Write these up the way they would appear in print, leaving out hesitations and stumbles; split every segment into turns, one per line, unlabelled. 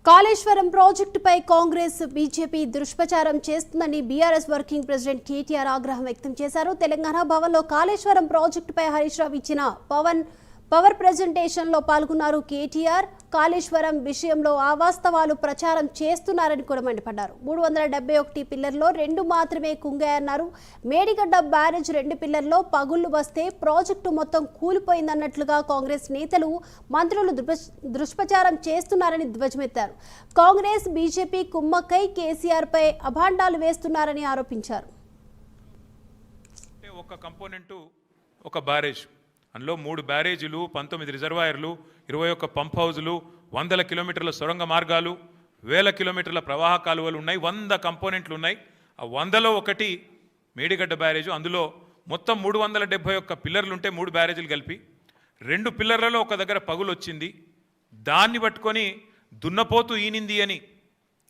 కాళేశ్వరం ప్రాజెక్టుపై కాంగ్రెస్ బీజేపీ దుష్ప్రచారం చేస్తుందని బీఆర్ఎస్ వర్కింగ్ ప్రెసిడెంట్ కేటీఆర్ ఆగ్రహం వ్యక్తం చేశారు. తెలంగాణ భవన్లో కాళేశ్వరం ప్రాజెక్టుపై హరీష్ రావు ఇచ్చిన పవర్ ప్రెజెంటేషన్ లో పాల్గొన్నారు. కేటీఆర్ కాళేశ్వరం విషయంలో అవాస్తవాలు ప్రచారం చేస్తున్నారని కూడా మండిపడ్డారు. 371 పిల్లర్లో 2 మాత్రమే కుంగాయన్నారు. మేడిగడ్డ బ్యారేజ్ 2 పిల్లర్లో పగుళ్లు వస్తే ప్రాజెక్టు మొత్తం కూలిపోయిందన్నట్లుగా కాంగ్రెస్ నేతలు మంత్రులు దుష్ప్రచారం చేస్తున్నారని ధ్వజమెత్తారు. కాంగ్రెస్ బీజేపీ కుమ్మక్కై కేసీఆర్ పై అభాండాలు వేస్తున్నారని ఆరోపించారు.
ఒక కంపోనెంట్ ఒక బ్యారేజ్, అందులో 3 బ్యారేజీలు, 19 రిజర్వాయర్లు, 21 పంప్ హౌజులు, 100 కిలోమీటర్ల సొరంగ మార్గాలు, 1000 కిలోమీటర్ల ప్రవాహ కాలువలు ఉన్నాయి. 100 కంపోనెంట్లు ఉన్నాయి. ఆ 100లో ఒకటి మేడిగడ్డ బ్యారేజు. అందులో మొత్తం 371 పిల్లర్లు ఉంటే 3 బ్యారేజీలు కలిపి 2 పిల్లర్లలో ఒక దగ్గర పగులు వచ్చింది. దాన్ని పట్టుకొని దున్నపోతూ ఈనింది అని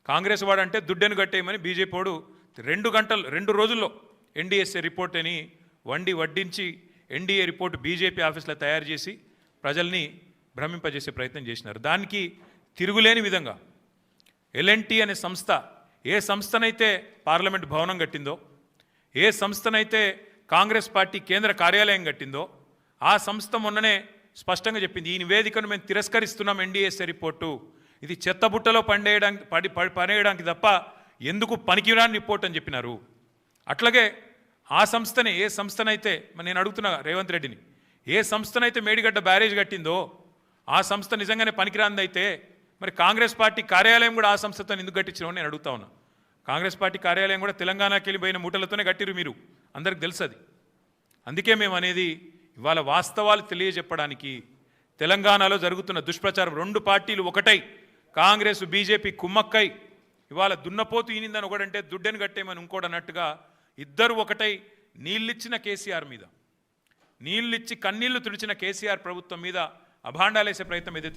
కాంగ్రెస్ వాడు అంటే దుడ్డెను కట్టేయమని బీజేపీ వాడు 2 రోజుల్లో ఎన్డీఎస్ఏ రిపోర్ట్ అని వడ్డించి ఎన్డీఏ రిపోర్టు బీజేపీ ఆఫీస్లో తయారు చేసి ప్రజల్ని భ్రమింపజేసే ప్రయత్నం చేసినారు. దానికి తిరుగులేని విధంగా ఎల్ఎన్టీ అనే సంస్థ ఏ సంస్థనైతే పార్లమెంట్ భవనం కట్టిందో, ఏ సంస్థనైతే కాంగ్రెస్ పార్టీ కేంద్ర కార్యాలయం కట్టిందో, ఆ సంస్థ మొన్ననే స్పష్టంగా చెప్పింది, ఈ నివేదికను మేము తిరస్కరిస్తున్నాం. ఎన్డీఎస్ఏ రిపోర్టు ఇది చెత్తబుట్టలో పడేయడానికి తప్ప ఎందుకు పనికిరాని రిపోర్ట్ అని చెప్పినారు. అట్లాగే ఆ సంస్థనే, ఏ సంస్థనైతే నేను అడుగుతున్నా రేవంత్ రెడ్డిని, ఏ సంస్థనైతే మేడిగడ్డ బ్యారేజ్ కట్టిందో ఆ సంస్థ నిజంగానే పనికిరాందైతే మరి కాంగ్రెస్ పార్టీ కార్యాలయం కూడా ఆ సంస్థతో ఎందుకు కట్టించినామని నేను అడుగుతా ఉన్నా. కాంగ్రెస్ పార్టీ కార్యాలయం కూడా తెలంగాణకి వెళ్ళిపోయిన మూటలతోనే కట్టిరు మీరు, అందరికి తెలుసు అది. అందుకే మేము అనేది ఇవాళ వాస్తవాలు తెలియజెప్పడానికి, తెలంగాణలో జరుగుతున్న దుష్ప్రచారం 2 పార్టీలు ఒకటై కాంగ్రెస్ బీజేపీ కుమ్మక్కై ఇవాళ దున్నపోతూ ఈనిందని ఒకడంటే దుడ్డెను కట్టేమని ఇంకోటి అన్నట్టుగా ఇద్దరు ఒకటై నీళ్ళిచ్చిన కేసీఆర్ మీద, నీళ్ళిచ్చి కన్నీళ్లు తుడిచిన కేసీఆర్ ప్రభుత్వం మీద అభాండాలేసే ప్రయత్నం ఏదైతే